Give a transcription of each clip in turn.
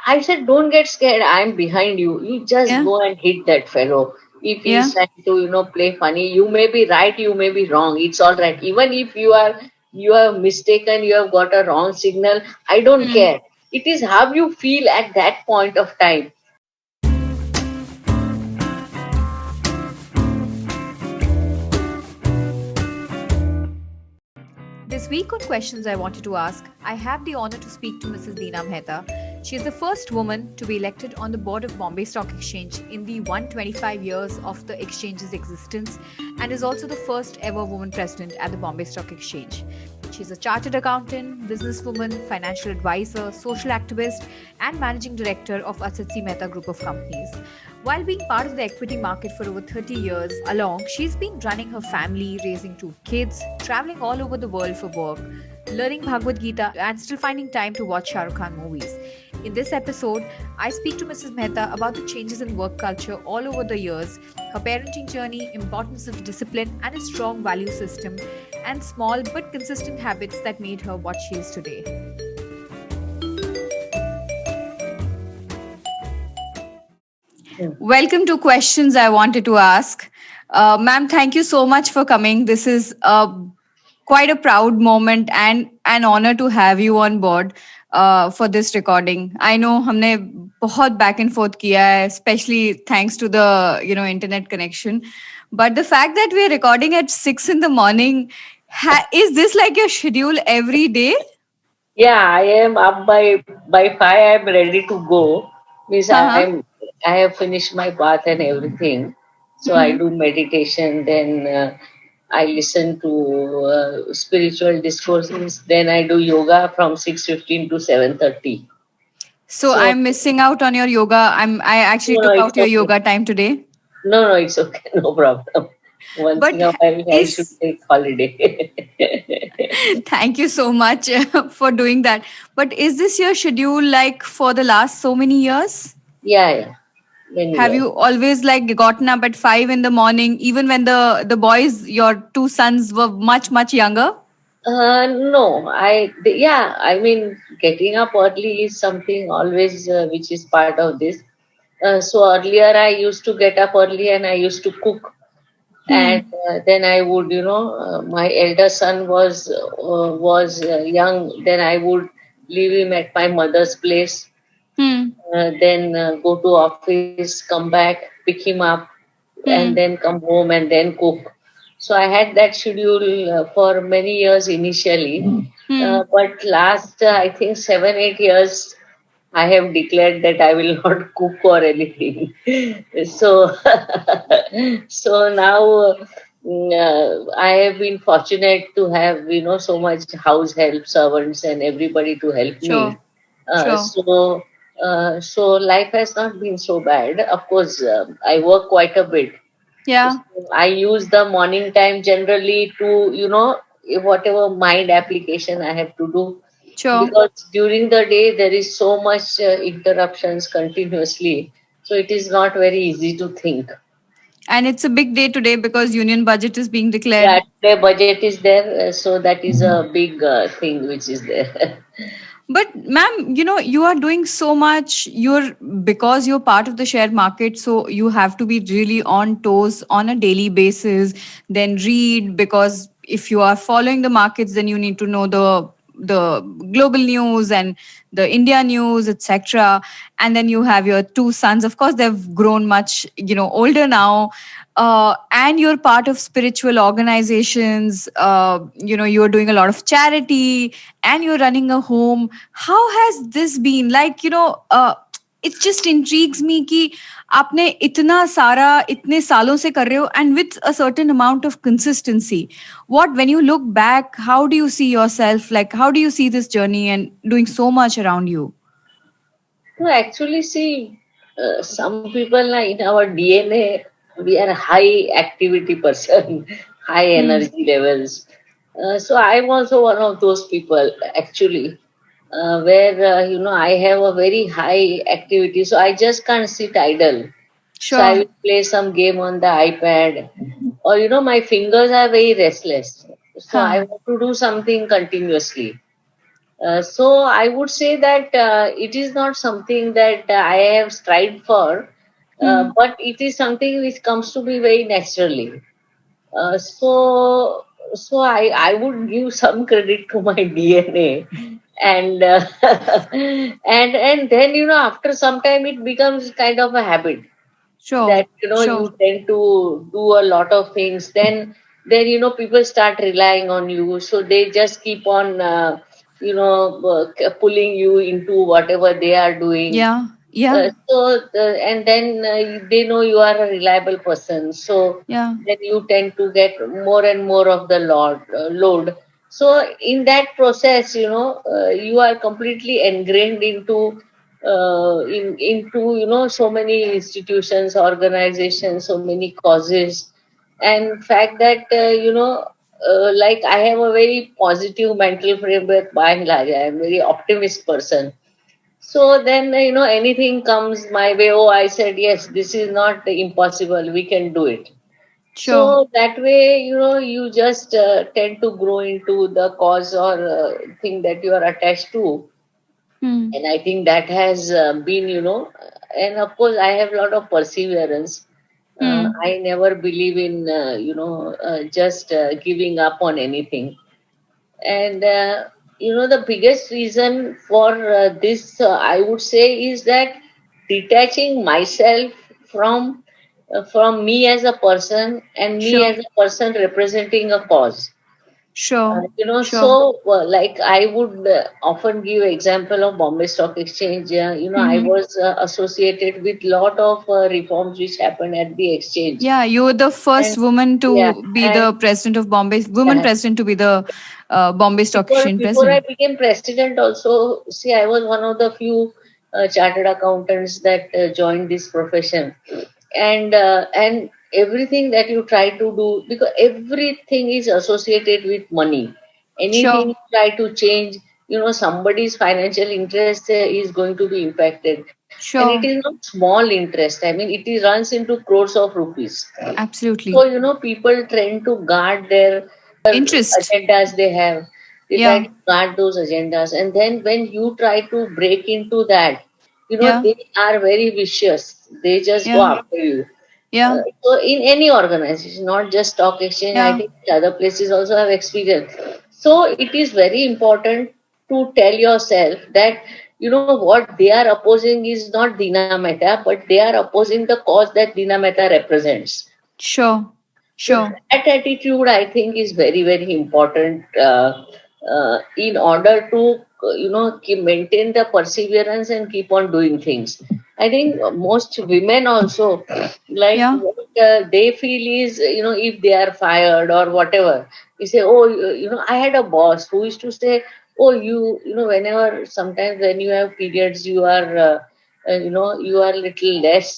I said, don't get scared. I'm behind you. You just Yeah. go and hit that fellow. If Yeah. he's trying to, play funny, you may be right, you may be wrong. It's all right. Even if you are mistaken, you have got a wrong signal. I don't Hmm. care. It is how you feel at that point of time. This week on Questions I Wanted to Ask, I have the honor to speak to Mrs. Deena Mehta. She is the first woman to be elected on the board of Bombay Stock Exchange in the 125 years of the exchange's existence and is also the first ever woman president at the Bombay Stock Exchange. She is a chartered accountant, businesswoman, financial advisor, social activist, and managing director of Asatsi Mehta Group of Companies. While being part of the equity market for over 30 years along, she's been running her family, raising two kids, traveling all over the world for work, learning Bhagavad Gita, and still finding time to watch Shah Rukh Khan movies. In this episode, I speak to Mrs. Mehta about the changes in work culture all over the years, her parenting journey, importance of discipline and a strong value system, and small but consistent habits that made her what she is today. Welcome to Questions I Wanted to Ask. Ma'am, thank you so much for coming. This is quite a proud moment and an honor to have you on board for this recording. I know हमने बहुत back and forth किया है, especially thanks to the internet connection. But the fact that we are recording at 6 in the morning, is this like your schedule every day? Yeah, I am up by 5. I'm ready to go. Means Uh-huh. I have finished my bath and everything. So I Mhm. do meditation. Then I listen to spiritual discourses. Then I do yoga from 6:15 to 7:30. So So I'm missing out on your yoga. I actually no, took it's out your okay. yoga time today. No, it's okay. No problem. Once in But a while, I should is take holiday. thank you so much for doing that. But is this your schedule like for the last so many years? Yeah, yeah. Many Have years. you always like gotten up at 5 in the morning, even when the boys, your two sons, were much younger? No, yeah, I mean, getting up early is something always which is part of this. So earlier I used to get up early and I used to cook, and Hmm. then I would, my elder son was young. Then I would leave him at my mother's place, Hmm. then go to office, come back, pick him up, and Hmm. then come home and then cook. So I had that schedule for many years initially, Hmm. but last I think 7 8 years I have declared that I will not cook or anything. So so now I have been fortunate to have so much house help, servants, and everybody to help me. Sure. Sure. So life has not been so bad. Of course, I work quite a bit. Yeah. So I use the morning time generally to, whatever mind application I have to do, Sure. because during the day there is so much interruptions continuously. So it is not very easy to think. And it's a big day today because union budget is being Yeah, declared. the budget is there, so that is a big thing which is there. But ma'am, you are doing so much. Because you're part of the share market, so you have to be really on toes on a daily basis. Then read, because if you are following the markets, then you need to know the global news and the India news, etc. And then you have your two sons. Of course, they've grown much, older now. And you're part of spiritual organizations. You're doing a lot of charity and you're running a home. How has this been like? It just intrigues me कि आपने इतना सारा इतने सालों से कर रहे हो and with a certain amount of consistency. What, when you look back, how do you see yourself? Like, how do you see this journey and doing so much around you? No, actually, see, some people in our DNA, we are high activity person, high Hmm. energy levels. So I'm also one of those people, actually, where I have a very high activity. So I just can't sit idle. So I Sure. will play some game on the iPad, or my fingers are very restless. So I Huh. want to do something continuously. So I would say that it is not something that I have strived for, Hmm. but it is something which comes to me very naturally. So I would give some credit to my DNA, and and then after some time it becomes kind of a habit Sure. that you Sure. tend to do a lot of things. Then people start relying on you, so they just keep on pulling you into whatever they are doing. Yeah. Yeah. And then they know you are a reliable person, so Yeah. then you tend to get more and more of the load. So in that process, you are completely ingrained into so many institutions, organizations, so many causes, and fact that like I have a very positive mental framework by and large. I am a very optimist person, so then, anything comes my way. Oh, I said, yes, this is not impossible. We can do it. Sure. So that way, you just tend to grow into the cause or thing that you are attached to. Hmm. And I think that has been, and of course, I have a lot of perseverance. Hmm. I never believe in, just giving up on anything. And the biggest reason for this, I would say, is that detaching myself from me as a person and me Sure. as a person representing a cause. Sure. Sure. So like I would often give example of Bombay Stock Exchange. I Hmm. was associated with lot of reforms which happened at the exchange, Yeah, you were the first and woman yeah, to be and the president of Bombay, woman yeah, president to be the Bombay Stock Exchange before I president. became president, also, see, I was one of the few chartered accountants that joined this profession, and everything that you try to do, because everything is associated with money. Anything Sure. you try to change, somebody's financial interest is going to be impacted, and it Sure. is not small interest. I mean, it is runs into crores of rupees. So, Absolutely. people tend to guard their Interest. agendas they have. They try Yeah. to guard those agendas. And then when you try to break into that, Yeah. they are very vicious. They just go Yeah. after you. Yeah. So in any organization, not just stock exchange, I Yeah. think other places also have experience. So it is very important to tell yourself that what they are opposing is not Dina Mehta, but they are opposing the cause that Dina Mehta represents. Sure. So Sure. that attitude, I think, is very, very important in order to, maintain the perseverance and keep on doing things. I think most women also, like Yeah. what they feel is, if they are fired or whatever, you say, oh, I had a boss who used to say, oh, whenever, sometimes when you have periods, you are little less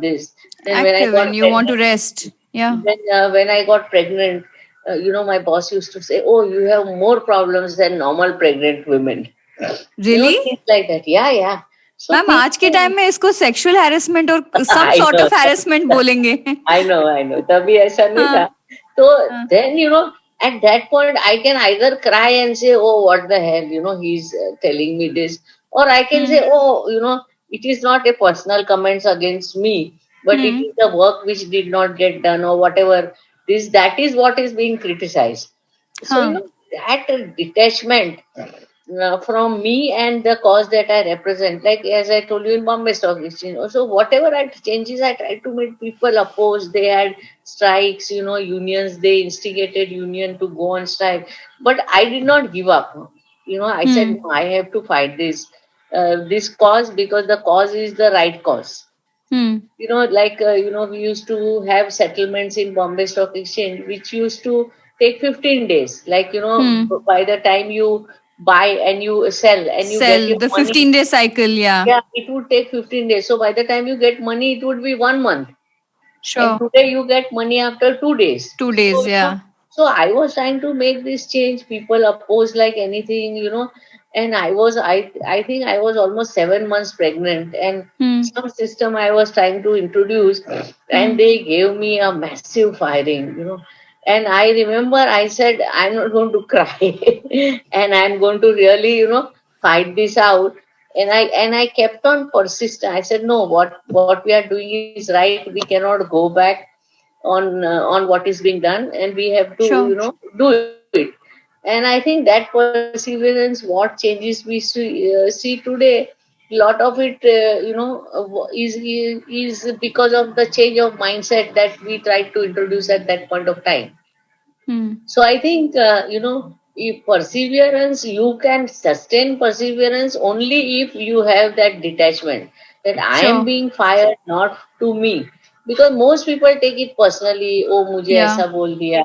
this. Then when I Active got and you want pregnant, to rest. Yeah. when I got pregnant, my boss used to say, "Oh, you have more problems than normal pregnant women." Really? Things like that. Yeah, yeah. So ma'am things. आज के time में इसको sexual harassment और सम I sort know, of harassment बोलेंगे. I know. तभी ऐसा नहीं था. हाँ. So हाँ. then at that point I can either cry and say, "Oh, what the hell?" He's telling me this, or I can say, Hmm. "Oh, it is not a personal comments against me, but it Hmm. is the work which did not get done or whatever. That is what is being criticized." So हाँ. that detachment from me and the cause that I represent. Like as I told you in Bombay Stock Exchange. Also, whatever changes I tried to make people oppose. They had strikes, unions. They instigated union to go on strike, but I did not give up. I said Hmm. no, I have to fight this cause because the cause is the right cause. Hmm. Like we used to have settlements in Bombay Stock Exchange, which used to take 15 days. Like Hmm. by the time you buy and you sell and you get Sell your the money, 15-day cycle. Yeah. yeah, it would take 15 days. So by the time you get money, it would be 1 month. And Sure. today you get money after 2 days. 2 days. So, Yeah. so I was trying to make this change. People oppose like anything, and I think I was almost 7 months pregnant, and Hmm. some system I was trying to introduce, and Hmm. they gave me a massive firing. And I remember I said, I'm not going to cry and I'm going to really, fight this out. And I kept on persistent. I said, no, what we are doing is right. We cannot go back on what is being done, and we have to, Sure. do it. And I think that perseverance, what changes we see today, lot of it, is because of the change of mindset that we tried to introduce at that point of time. Hmm. So I think, if perseverance, you can sustain perseverance only if you have that detachment that I am Sure. being fired not to me. Because most people take it personally, oh, mujhe Yeah. aisa bol diya.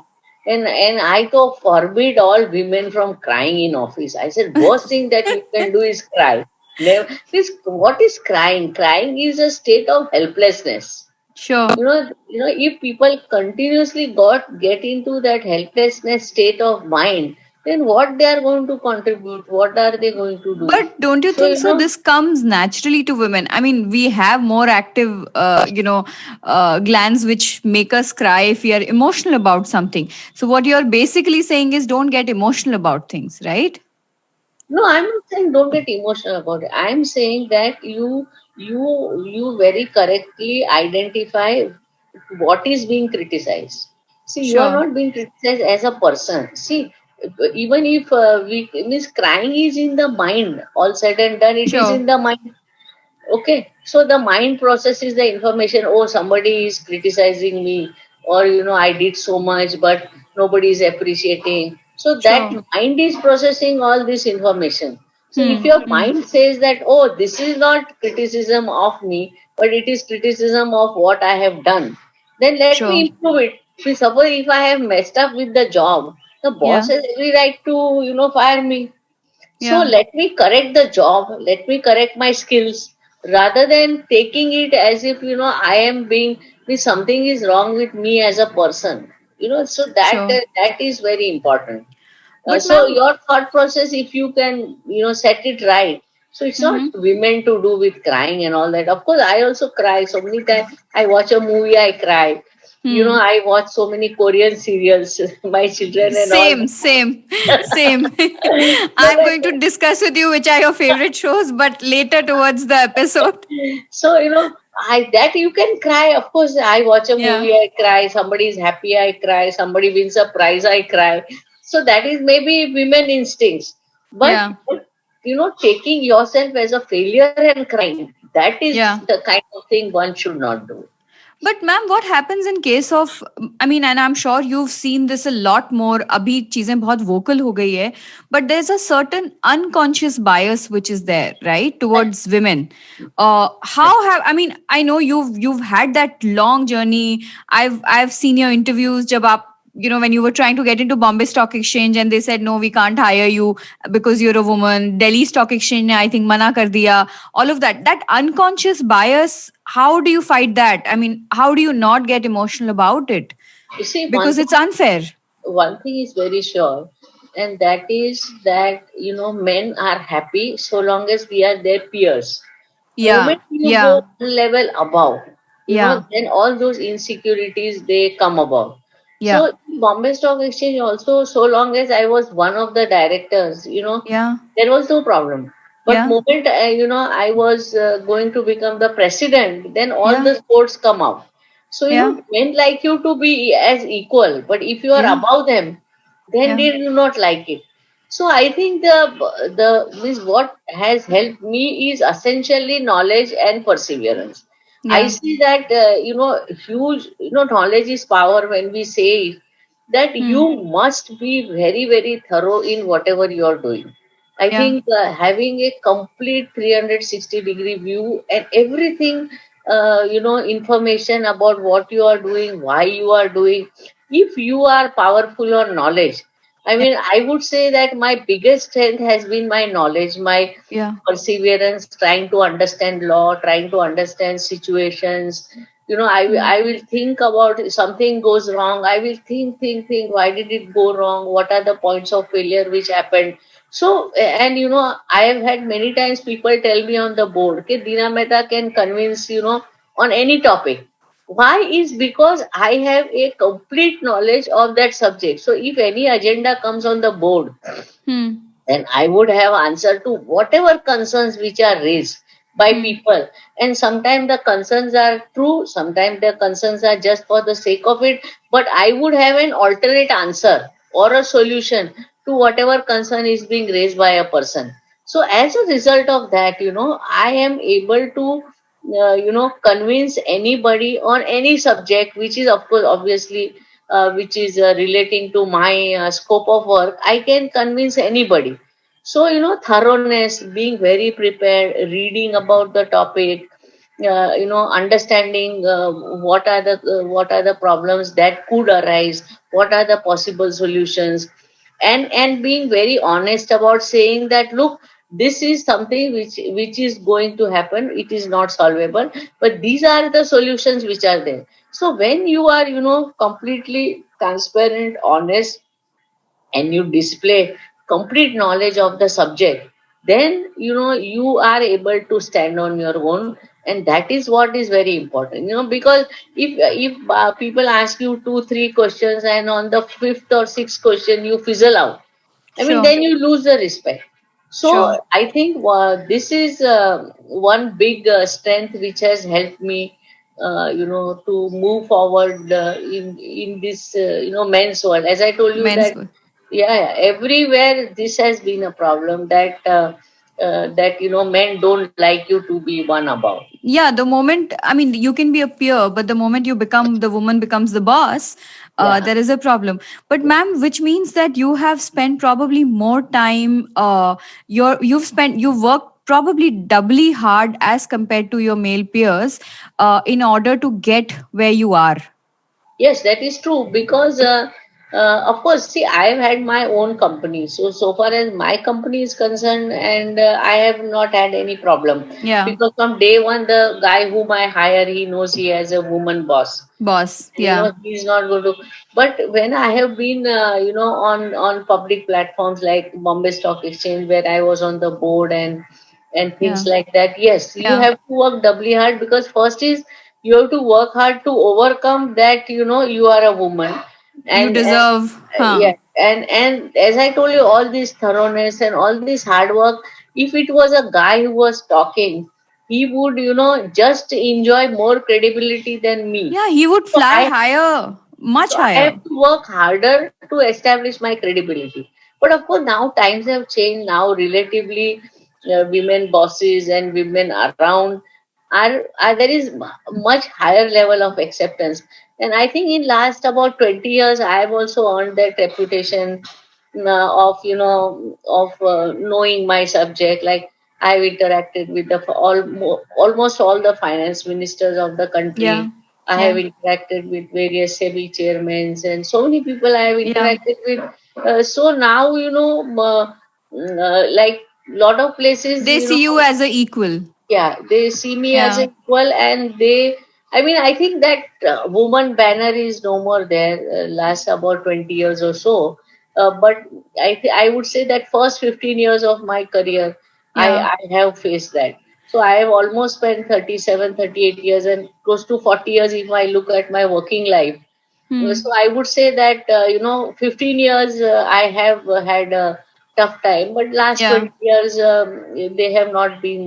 And I to forbid all women from crying in office. I said, worst thing that you can do is cry. Never, what is crying? Crying is a state of helplessness. Sure. If people continuously get into that helplessness state of mind, then what they are going to contribute, what are they going to do? But don't you So, think so? This comes naturally to women. I mean, we have more active, glands which make us cry if we are emotional about something. So what you're basically saying is don't get emotional about things, right? no, I'm not saying don't get emotional about it. I'm saying that you very correctly identify what is being criticized. See, you are Sure. not being criticized as a person. See, even if we means crying is in the mind, all said and done, it is Sure. in the mind. Okay, so the mind processes the information. Oh, somebody is criticizing me, or I did so much, but nobody is appreciating. So that Sure. mind is processing all this information. So if Hmm. your Hmm. mind says that, oh, this is not criticism of me, but it is criticism of what I have done, then let me Sure. improve it. See, suppose if I have messed up with the job, the boss Yeah. has every right to, fire me. So Yeah. let me correct the job, let me correct my skills rather than taking it as if, I am being, something is wrong with me as a person. So that Sure. that is very important. But So ma'am. your thought process, if you can, set it right. So it's not Mm-hmm. women to do with crying and all that. Of course, I also cry so many times. I watch a movie, I cry. Hmm. I watch so many Korean serials, my children and all. Same, same, same. No, I'm going to discuss with you which are your favorite shows, but later towards the episode. so I that you can cry. Of course, I watch a Yeah. movie, I cry. Somebody is happy, I cry. Somebody wins a prize, I cry. So that is maybe women instincts. But Yeah. taking yourself as a failure and crying, that is Yeah. the kind of thing one should not do. But ma'am, what happens in case of, I mean, and I'm sure you've seen this a lot more. अभी चीजें बहुत vocal हो गई है, but there's a certain unconscious bias which is there, right, towards women. How have, I mean, I know you've had that long journey. I've seen your interviews जब आप, when you were trying to get into Bombay Stock Exchange and they said no, we can't hire you because you're a woman. Delhi Stock Exchange ने I think मना कर दिया. All of that unconscious bias, how do you fight that? I mean, how do you not get emotional about it? You see, Because it's unfair. one thing is very sure, and that is that men are happy so long as we are their peers. Yeah. Moment you go Yeah. one level above, Yeah. then all those insecurities they come about. So Yeah. Bombay Stock Exchange also, so long as I was one of the directors, Yeah. there was no problem. But Yeah. moment I was going to become the president, then all Yeah. the sports come out. So Yeah. men like you to be as equal, but if you are Yeah. above them, then Yeah. they do not like it. So I think the means what has helped me is essentially knowledge and perseverance. I Yeah. see that huge knowledge is power when we say it, that Hmm. you must be very very thorough in whatever you are doing. I Yeah. think having a complete 360-degree view and everything, information about what you are doing, why you are doing. If you are powerful on knowledge, I Yeah. mean, I would say that my biggest strength has been my knowledge, my Yeah. perseverance, trying to understand law, trying to understand situations. Hmm. I will think about if something goes wrong. I will think. Why did it go wrong? What are the points of failure which happened? So, and I have had many times people tell me on the board, okay, Dina Mehta can convince, on any topic. Why is because I have a complete knowledge of that subject. So if any agenda comes on the board, Hmm. then I would have answered to whatever concerns which are raised by Hmm. people. And sometimes the concerns are true, sometimes the concerns are just for the sake of it, but I would have an alternate answer or a solution to whatever concern is being raised by a person. So as a result of that, I am able to convince anybody on any subject which is, of course, obviously, which is relating to my scope of work. I can convince anybody. So, thoroughness, being very prepared, reading about the topic, understanding what are the problems that could arise, what are the possible solutions, and being very honest about saying that, look, this is something which is going to happen. It is not solvable, but these are the solutions which are there. So when you are, completely transparent, honest, and you display complete knowledge of the subject, then you are able to stand on your own. And that is what is very important, because if people ask you two three questions, and on the fifth or sixth question you fizzle out, I mean, Sure. then you lose the respect. So Sure. I think this is one big strength which has helped me, to move forward in this, men's world. As I told you Men's that, world. yeah, everywhere this has been a problem, that men don't like you to be one about. Yeah, the moment, I mean, you can be a peer, but the moment you become the woman becomes the boss, Yeah. there is a problem. But ma'am, which means that you have spent probably more time, you've worked probably doubly hard as compared to your male peers, in order to get where you are. Yes, that is true because, of course, see, I have had my own company. So far as my company is concerned, and I have not had any problem, Yeah. because from day one, the guy whom I hire, he knows he has a woman boss. Boss. Yeah. He's not going to. But when I have been, on public platforms like Bombay Stock Exchange, where I was on the board, and Yeah. things like that, yes, you Yeah. have to work doubly hard, because first is you have to work hard to overcome that, you are a woman. You And deserve, huh? yeah, and as I told you, all this thoroughness and all this hard work, if it was a guy who was talking, he would, just enjoy more credibility than me. Yeah, he would So fly I higher, much so I have higher. to work harder to establish my credibility. But of course, now times have changed. Now, relatively, women bosses and women around are there is much higher level of acceptance. And I think in last about 20 years, I have also earned that reputation, of knowing my subject. Like, I've interacted with almost all the finance ministers of the country. Yeah. I have Yeah. interacted with various SEBI chairmen, and so many people I have Yeah. interacted with. So now, like lot of places, They see you as a equal. yeah, they see me as Yeah. equal, and I mean, I think that woman banner is no more there. Last about 20 years or so, but I would say that first 15 years of my career, Yeah. I have faced that. So I have almost spent 37, 38 years, and close to 40 years if I look at my working life. So Hmm. I would say that, 15 years, I have had a tough time, but last Yeah. 20 years, they have not been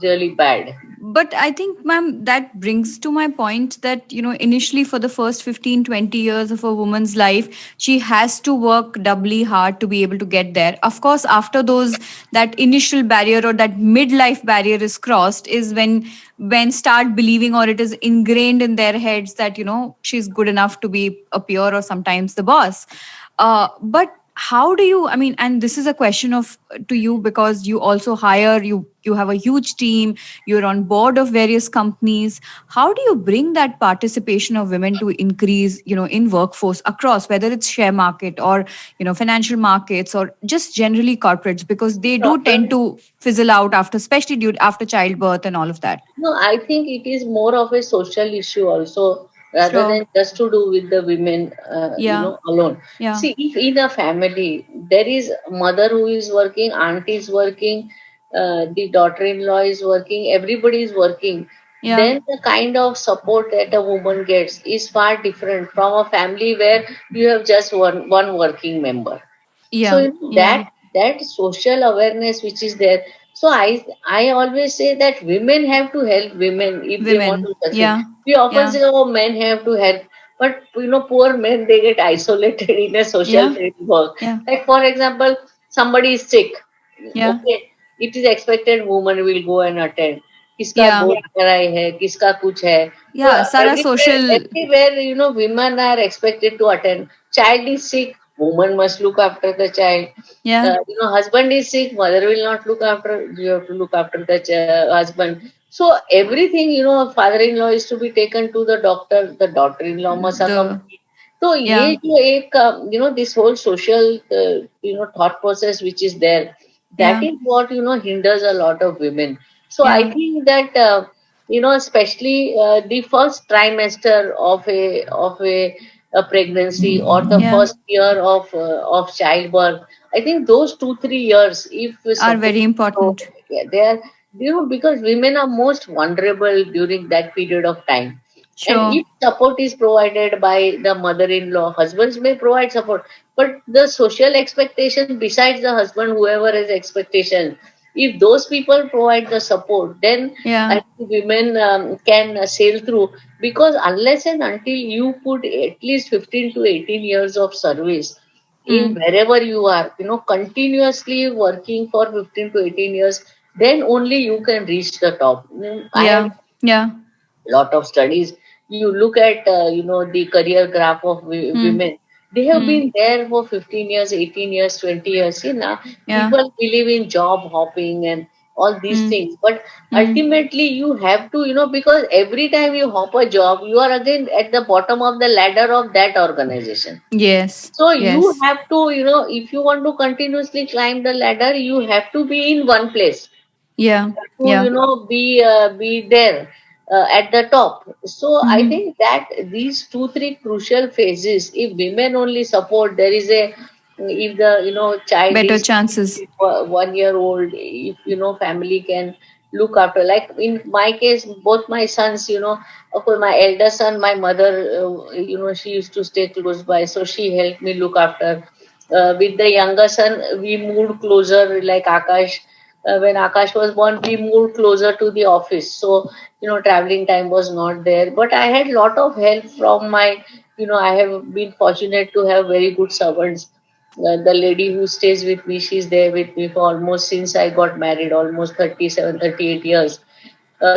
really bad. But I think, ma'am, that brings to my point that, initially for the first 15, 20 years of a woman's life, she has to work doubly hard to be able to get there. Of course, after that initial barrier or that midlife barrier is crossed, is when start believing, or it is ingrained in their heads that, she's good enough to be a peer or sometimes the boss. But how do you, I mean, and this is a question of to you, because you also hire, you have a huge team, you're on board of various companies. How do you bring that participation of women to increase, in workforce across, whether it's share market or, financial markets, or just generally corporates, because they do tend Problem. to fizzle out after, especially due after childbirth and all of that. No, I think it is more of a social issue also, rather Sure. than just to do with the women, Yeah. alone. Yeah. See, if in a family there is a mother who is working, aunt is working, the daughter-in-law is working, everybody is working. Yeah. then the kind of support that a woman gets is far different from a family where you have just one working member. So Yeah. Yeah. that social awareness which is there. So I always say that women have to help women if they want Women. to succeed. Yeah. We often Yeah. say, oh, men have to help, but poor men, they get isolated in a social Yeah. framework. Yeah. Like for example, somebody is sick. Yeah. Okay, it is expected woman will go and attend. किसका Yeah. गोद भराई है, किसका कुछ है. So Yeah. Sara social. everywhere, women are expected to attend. Child is sick, woman must look after the child. Yeah. Husband is sick, mother will not look after. You have to look after the husband. So everything, father-in-law is to be taken to the doctor. The daughter-in-law must The. accompany. तो ये Yeah. जो एक this whole social thought process which is there, that Yeah. is what hinders a lot of women. So I Yeah. think that especially the first trimester of a pregnancy, or the Yeah. first year of childbirth, I think those 2-3 years, if we Are support, very so important. yeah, they are, because women are most vulnerable during that period of time. And Sure. if support is provided by the mother-in-law, husbands may provide support, but the social expectation besides the husband, whoever has expectation, if those people provide the support, then I Yeah. think women can sail through. Because unless and until you put at least 15 to 18 years of service in Mm. wherever you are, continuously working for 15 to 18 years, then only you can reach the top. I have Yeah. Yeah. lot of studies. You look at the career graph of Mm. women. They have Mm. been there for 15 years, 18 years, 20 years. See, now Yeah. people believe in job hopping and all these Mm. things, but Mm. ultimately you have to, because every time you hop a job, you are again at the bottom of the ladder of that organization. Yes. So you Yes. have to, if you want to continuously climb the ladder, you have to be in one place Yeah. to Yeah. be there at the top. So I Mm-hmm. think that these 2-3 crucial phases, if women only support, there is a, if the child Better is chances. 1 year old, if family can look after. Like in my case, both my sons, of course my elder son, my mother, she used to stay close by, so she helped me look after. With the younger son, we moved closer, like Akash. When Akash was born, we moved closer to the office. So, traveling time was not there. But I had lot of help from my, I have been fortunate to have very good servants. The lady who stays with me, she's there with me for almost since I got married, almost 37, 38 years.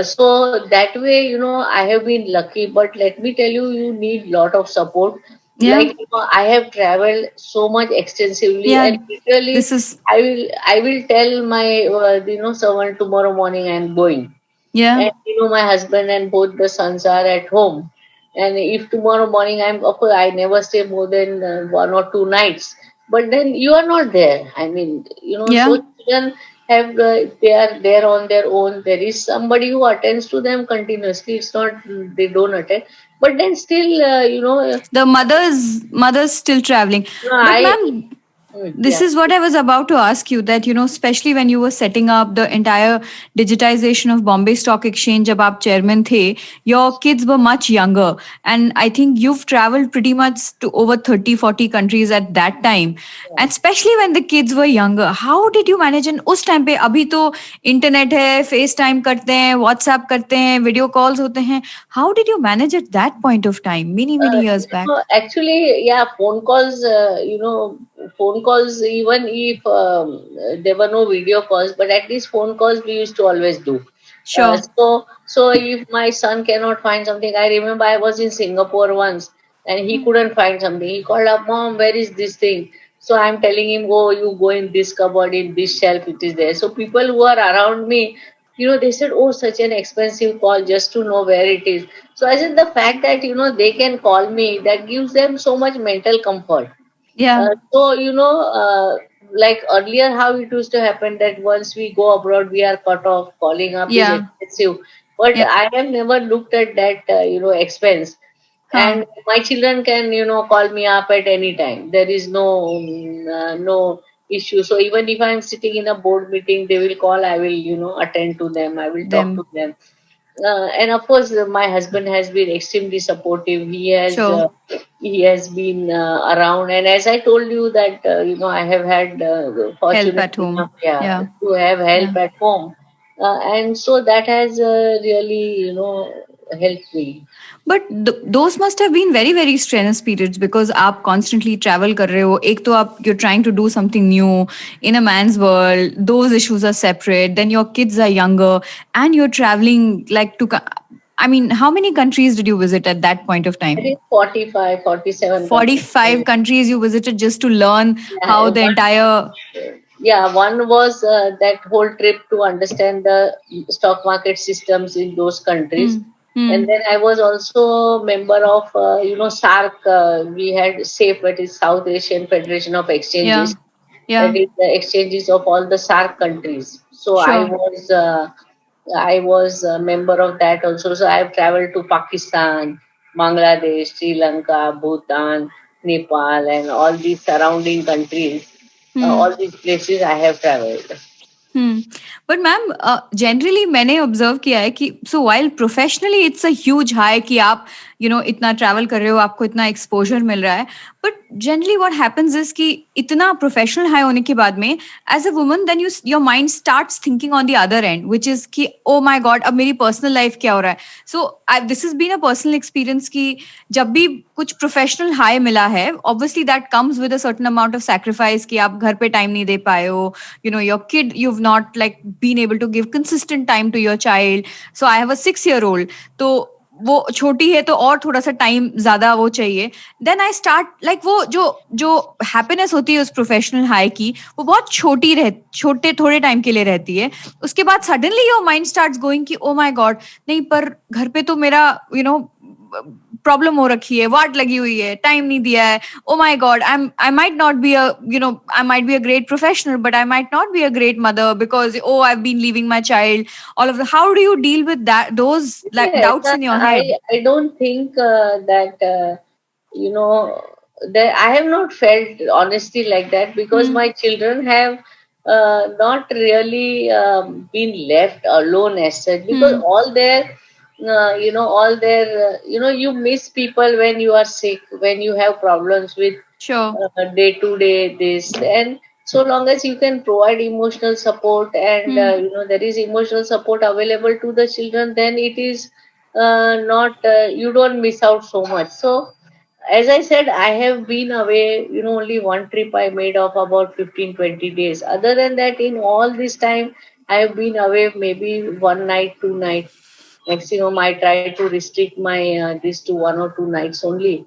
So that way, I have been lucky. But let me tell you, you need lot of support. Yeah. Like, I have traveled so much extensively, Yeah. and literally, This is. I will tell my servant tomorrow morning I am going, Yeah. and my husband and both the sons are at home. And if tomorrow morning I'm, of course I never stay more than 1 or 2 nights, but then you are not there. I mean, so Yeah. children have, they are there on their own. There is somebody who attends to them continuously. It's not they don't attend, but then still, The mother's still traveling. But I ma'am, this yeah. is what I was about to ask you, that especially when you were setting up the entire digitization of Bombay Stock Exchange, जब आप chairman थे, your kids were much younger, and I think you've traveled pretty much to over 30-40 countries at that time, and especially when the kids were younger, how did you manage? And उस time पे अभी तो internet है, FaceTime करते हैं, WhatsApp करते हैं, video calls होते हैं. How did you manage at that point of time, many years back? Actually, yeah, phone calls, even if there were no video calls, but at least phone calls we used to always do. Sure. So if my son cannot find something, I remember I was in Singapore once and he couldn't find something. He called up, Mom, where is this thing? So I'm telling him, oh, you go in this cupboard, in this shelf, it is there. So people who are around me, they said, oh, such an expensive call just to know where it is. So I said the fact that they can call me, that gives them so much mental comfort. Yeah. So like earlier, how it used to happen that once we go abroad, we are cut off. Calling up is Yeah. expensive, but Yeah. I have never looked at that expense. Huh. And my children can call me up at any time. There is no issue. So even if I'm sitting in a board meeting, they will call. I will attend to them. I will talk Them. to them. And of course, my husband has been extremely supportive. Sure. He has been around, and as I told you that I have had the Help fortunate at enough, home. yeah, Yeah. to have Yeah. help at home, and so that has really helped me. But those must have been very very strenuous periods because आप constantly travel कर रहे हो. एक तो आप you're trying to do something new in a man's world. Those issues are separate. Then your kids are younger, and you're traveling like to. I mean, how many countries did you visit at that point of I time? think 45, 47 countries. 45 countries you visited just to learn how Yeah, the entire. one was that whole trip to understand the stock market systems in those countries. Hmm. And Hmm. then I was also member of, SARC. We had SAFE, that is South Asian Federation of Yeah. Exchanges, that Yeah. is the exchanges of all the SARC countries. So Sure. I was a member of that also. So I have traveled to Pakistan, Bangladesh, Sri Lanka, Bhutan, Nepal, and all these surrounding countries. Hmm. All these places I have traveled. But ma'am generally मैंने observe किया है कि so while professionally it's a huge high कि आप इतना travel कर रहे हो आपको इतना एक्सपोजर मिल रहा है but generally what happens is कि इतना प्रोफेशनल हाई होने के बाद में as a woman then your mind starts thinking on the other end which is कि ओ माई गॉड अब मेरी पर्सनल लाइफ क्या हो रहा है so this is been a personal experience कि जब भी कुछ प्रोफेशनल हाई मिला है obviously that comes with a certain amount of sacrifice कि आप घर पे टाइम नहीं दे पाए हो your kid you've not like been able to give consistent time to your child so I have a 6 year old तो वो छोटी है तो और थोड़ा सा टाइम ज्यादा वो चाहिए देन आई स्टार्ट लाइक वो जो जो हैप्पीनेस होती है उस प्रोफेशनल हाई की वो बहुत छोटे थोड़े टाइम के लिए रहती है उसके बाद suddenly your mind starts going कि ओ माय गॉड नहीं पर घर पे तो मेरा प्रॉब्लम हो रखी है वाट लगी हुई है टाइम नहीं दिया है oh my god I might not be a I might be a great professional but I might not be a great mother because oh I've been leaving my child all of the how do you deal with that those like Yes, doubts in your head I don't think that you know that I have not felt honesty like that because hmm. my children have not really been left alone as such because Hmm. all their you miss people when you are sick when you have problems with Sure. day to day this and so long as you can provide emotional support and Hmm. there is emotional support available to the children then it is not you don't miss out so much so as I said I have been away only one trip I made of about 15-20 days other than that in all this time I have been away maybe one night 2 nights maximum I try to restrict my this to 1 or 2 nights only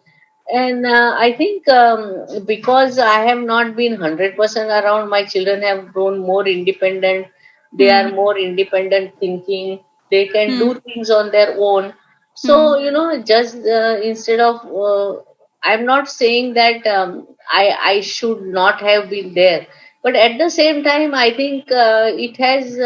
and I think because I have not been 100% around, my children have grown more independent. They Hmm. are more independent thinking. They can Hmm. do things on their own. Hmm. So, just instead of, I'm not saying that I should not have been there. But at the same time, I think it has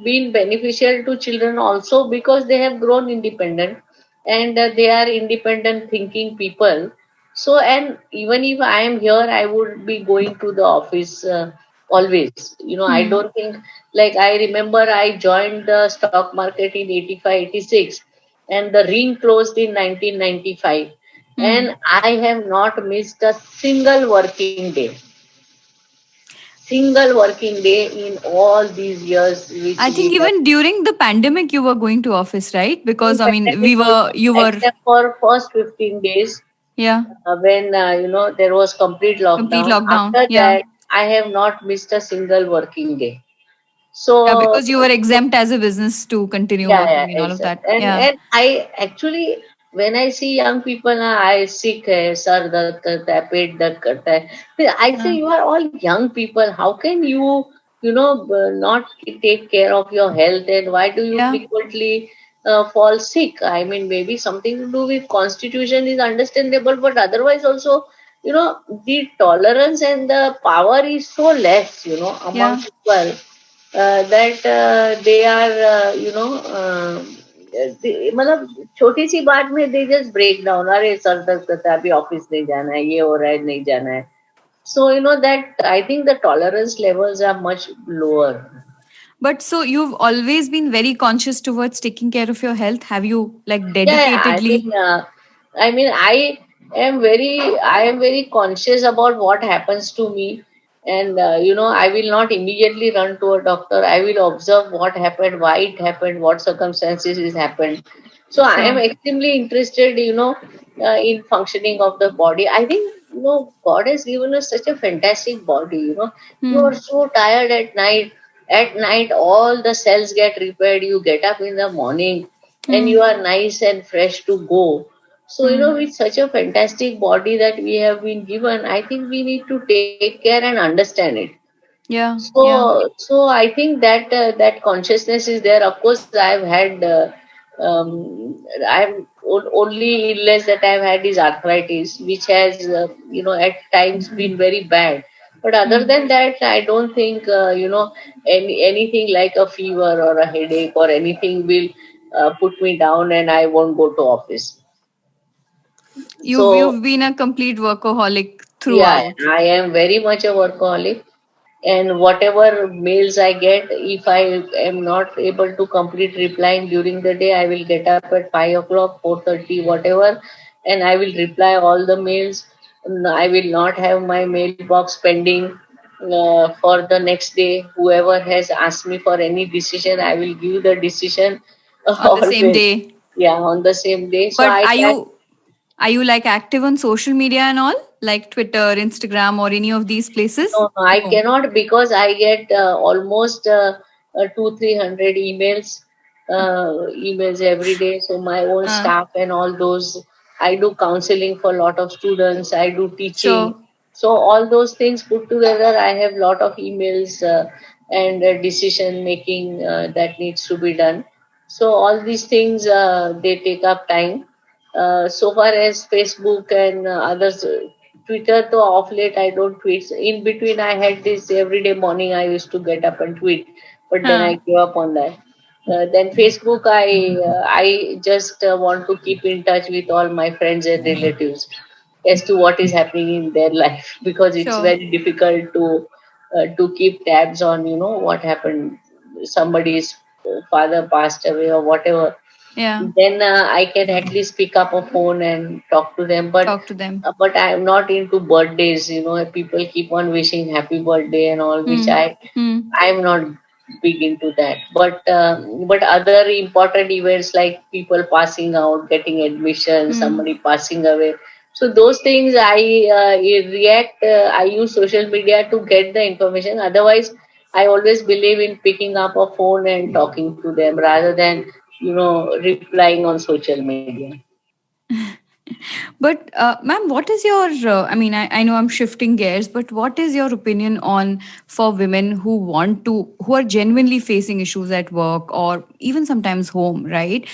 been beneficial to children also because they have grown independent and they are independent thinking people so and even if I am here I would be going to the office always I Hmm. don't think like I remember I joined the stock market in 85, 86, and the ring closed in 1995 Hmm. and I have not missed a single working day in all these years which I think we have. even during the pandemic you were going to office, right? In Because I mean, pandemic also, you were, except for first 15 days yeah, when there was complete complete lockdown. lockdown. After Yeah. that, I have not missed a single working day. Yeah, So, because you were exempt as a business to continue yeah, working and all of exactly. that. Yeah. And I actually when I see young people ना I sick है sir दर्द करता है पेट दर्द करता है फिर I say Uh, you are all young people how can you not take care of your health and why do you yeah. frequently fall sick I mean maybe something to do with constitution is understandable but otherwise also the tolerance and the power is so less among Yeah. people that they are मतलब छोटी सी बात में they just break down अरे sir दर्द करता है अभी office नहीं जाना है ये हो रहा है नहीं जाना है so that I think the tolerance levels are much lower. But so you've always been very conscious towards taking care of your health. Have you like Yeah, dedicatedly? I am very conscious about what happens to me, and I will not immediately run to a doctor. I will observe what happened, why it happened, what circumstances it happened. So I am Sure. extremely interested, in functioning of the body. I think God has given us such a fantastic body. You are Hmm. so tired at night. At night, all the cells get repaired. You get up in the morning and Hmm. you are nice and fresh to go. So, Hmm. with such a fantastic body that we have been given, I think we need to take care and understand it. Yeah. Yeah. So I think that that consciousness is there. Of course, I'm only illness that I've had is arthritis, which has at times been very bad. But other Hmm. than that, I don't think anything like a fever or a headache or anything will put me down, and I won't go to office. So You've been a complete workaholic yeah, throughout. I am very much a workaholic, and whatever mails I get, if I am not able to complete replying during the day, I will get up at 5 o'clock, 4:30, whatever, and I will reply all the mails. I will not have my mailbox pending for the next day. Whoever has asked me for any decision, I will give the decision On the same always. day. Yeah, on the same day. So But I try. are you like active on social media and all? Like Twitter, Instagram, or any of these places? No, I No. cannot because I get almost 200-300 emails every day. So my own Uh, staff and all those, I do counseling for a lot of students. I do teaching. sure. So all those things put together, I have lot of emails and decision making that needs to be done. So all these things they take up time. So far as Facebook and others, Twitter, though off late I don't tweet. In between, I had this everyday morning. I used to get up and tweet, but then I Huh. gave up on that. Then Facebook, I just want to keep in touch with all my friends and relatives as to what is happening in their life because it's Sure. very difficult to keep tabs on what happened. Somebody's father passed away or whatever, Yeah. then I can at least pick up a phone and talk to them. Talk to them. But I am not into birthdays. People keep on wishing happy birthday and all, which Hmm. Hmm. I am not big into that. But other important events like people passing out, getting admission, Hmm. somebody passing away. So those things I react. I use social media to get the information. Otherwise, I always believe in picking up a phone and talking to them rather than replying on social media. But, ma'am, what is your? I mean, I know I'm shifting gears, but what is your opinion on for women who who are genuinely facing issues at work or even sometimes home, right?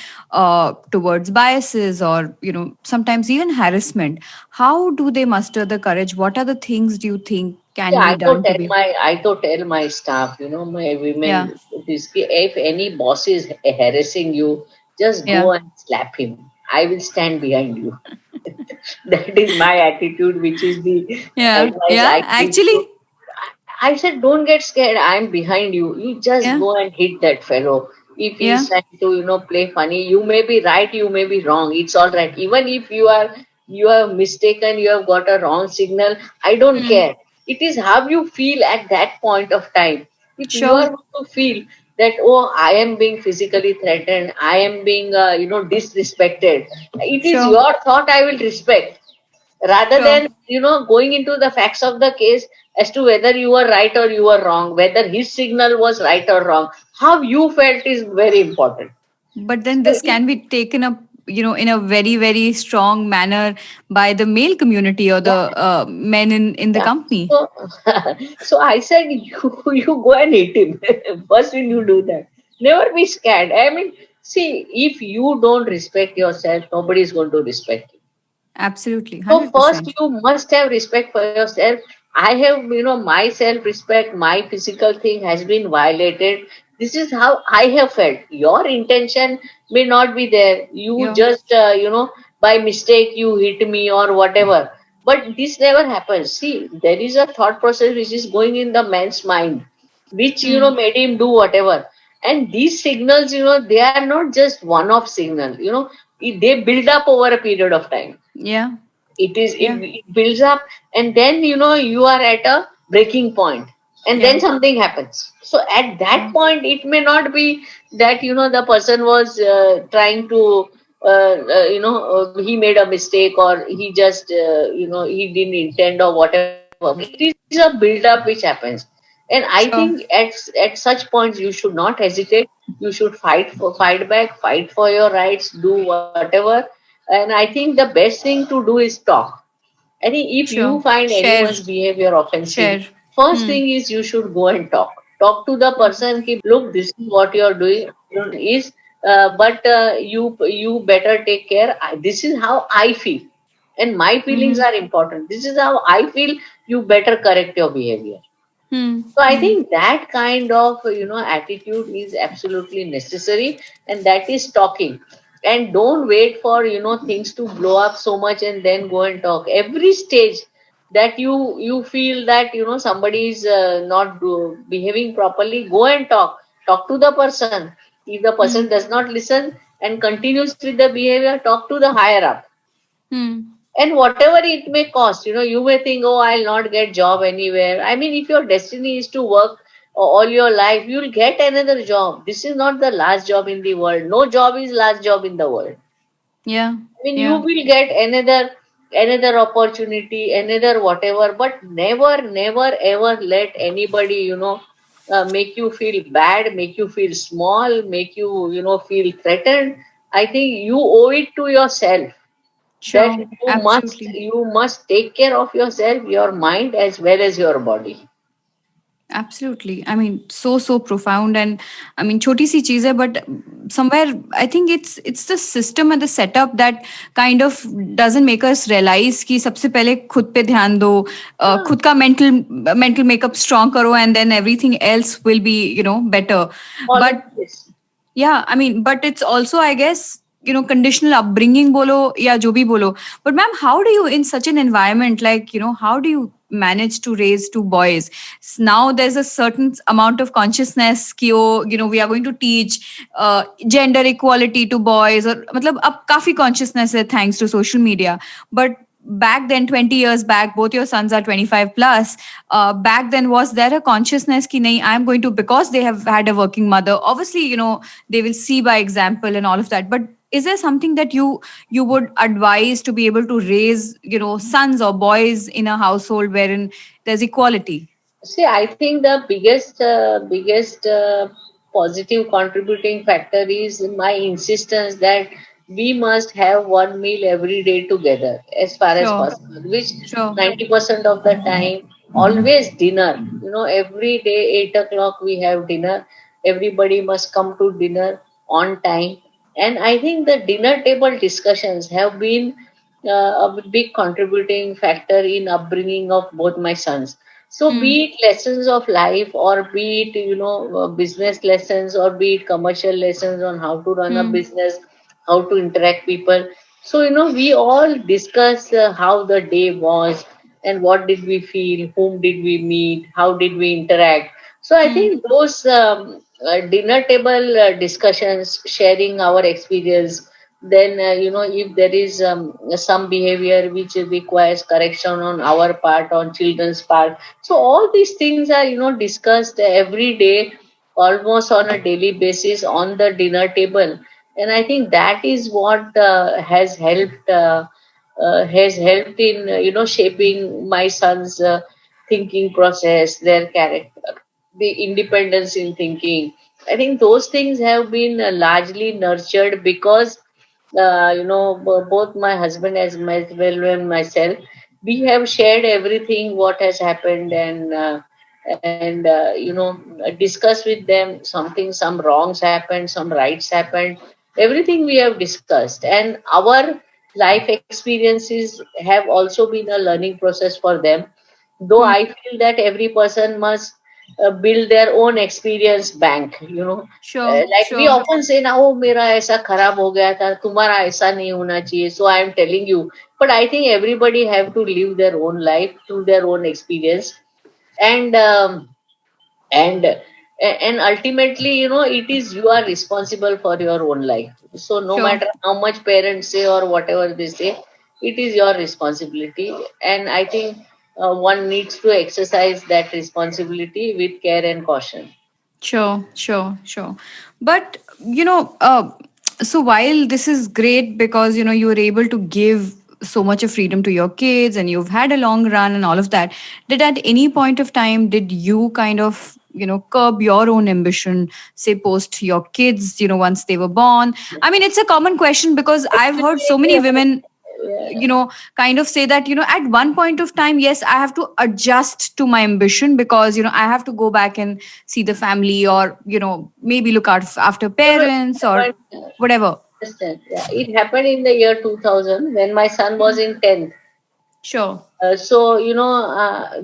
Towards biases or sometimes even harassment. How do they muster the courage? What are the things do you think Yeah, can be done to be? I to tell my staff, my Yeah, women, if any boss is harassing you, just yeah, go and slap him. I will stand behind you. That is my attitude, which is the yeah, advice yeah. I give to. Actually, I said, don't get scared. I'm behind you. You just yeah, go and hit that fellow. If yeah. he's trying to, play funny, you may be right, you may be wrong. It's all right. Even if you are mistaken, you have got a wrong signal. I don't Hmm. care. It is how you feel at that point of time. If you are Sure, going to feel that, oh, I am being physically threatened, I am being, disrespected. It is sure, your thought. I will respect rather sure. than going into the facts of the case as to whether you were right or you were wrong, whether his signal was right or wrong. How you felt is very important. But then So this can be taken up, in a very, very strong manner by the male community or the yeah, men in the yeah. company. So so I said, you go and hit him. First when you do that, never be scared. I mean, see, if you don't respect yourself, nobody is going to respect you. Absolutely, So first 100%. you must have respect for yourself. I have, my self-respect, my physical thing has been violated. This is how I have felt. Your intention may not be there. You Yeah, just, by mistake you hit me or whatever. But this never happens. See, there is a thought process which is going in the man's mind. which made him do whatever. And these signals, they are not just one-off signal. They build up over a period of time. Yeah. It builds up, and then you are at a breaking point, and then something happens. So at that point, it may not be that the person was trying to he made a mistake, or he just he didn't intend, or whatever. It is a build up which happens. And I think at such points you should not hesitate. You should fight back, fight for your rights, do whatever. And I think the best thing to do is talk. I think if you find anyone's behavior offensive, first thing is you should go and talk. Talk to the person. Look, this is what you are doing. Is but you better take care. This is how I feel, and my feelings are important. This is how I feel. You better correct your behavior. So I think that kind of attitude is absolutely necessary, and that is talking. And don't wait for things to blow up so much and then go and talk. Every stage that you feel that somebody is not behaving properly, go and talk. Talk to the person. If the person does not listen and continues with the behavior, talk to the higher up. And whatever it may cost, you may think, oh, I'll not get job anywhere. I mean, if your destiny is to work all your life, you'll get another job. This is not the last job in the world. No job is last job in the world. I mean, you will get another opportunity, another whatever, but never ever let anybody, make you feel bad, make you feel small, make you, feel threatened. I think you owe it to yourself that you must take care of yourself, your mind as well as your body. Absolutely. I mean, so profound. And I mean, choti si cheez hai, but somewhere I think it's the system and the setup that kind of doesn't make us realize कि सबसे पहले खुद पे ध्यान दो, खुद का mental makeup strong करो, and then everything else will be better. But yeah, I mean, but it's also, I guess, conditional upbringing bolo ya jo bhi bolo. But ma'am, how do you, in such an environment, like, how do you manage to raise two boys? Now there's a certain amount of consciousness ki we are going to teach gender equality to boys, or matlab ab kafi consciousness hai thanks to social media. But back then, 20 years back, both your sons are 25 plus. Back then, was there a consciousness ki nahi, I'm going to, because they have had a working mother, obviously, they will see by example and all of that. But is there something that you would advise to be able to raise sons or boys in a household wherein there's equality? See, I think the biggest positive contributing factor is my insistence that we must have one meal every day together as far as possible, which 90% of the time, always dinner. Every day, 8 o'clock, we have dinner. Everybody must come to dinner on time. And I think the dinner table discussions have been a big contributing factor in upbringing of both my sons. So be it lessons of life, or be it business lessons, or be it commercial lessons on how to run a business, how to interact people. So we all discuss how the day was, and what did we feel, whom did we meet, how did we interact. So I think those dinner table discussions, sharing our experience, then if there is some behavior which requires correction on our part, on children's part, so all these things are discussed every day, almost on a daily basis on the dinner table. And I think that is what has helped in shaping my son's thinking process, their character, the independence in thinking. I think those things have been largely nurtured because both my husband as well and myself, we have shared everything what has happened, and discuss with them something, some wrongs happened, some rights happened, everything we have discussed. And our life experiences have also been a learning process for them, though I feel that every person must build their own experience bank. Like we often say now, oh, मेरा ऐसा खराब हो गया था, तुम्हारा ऐसा नहीं होना चाहिए, so I am telling you. But I think everybody have to live their own life through their own experience. And And ultimately, it is you are responsible for your own life. So no Sure. matter how much parents say or whatever they say, it is your responsibility. And I think one needs to exercise that responsibility with care and caution. Sure, sure, sure. But, so while this is great because, you were able to give so much of freedom to your kids and you've had a long run and all of that, did at any point of time, did you kind of, curb your own ambition, say post your kids, once they were born? I mean, it's a common question because I've heard so many women Yeah. kind of say that at one point of time, yes, I have to adjust to my ambition because I have to go back and see the family, or maybe look out after No, no, parents or but, whatever. understand. Yeah, it happened in the year 2000 when my son was in 10th. Sure. So,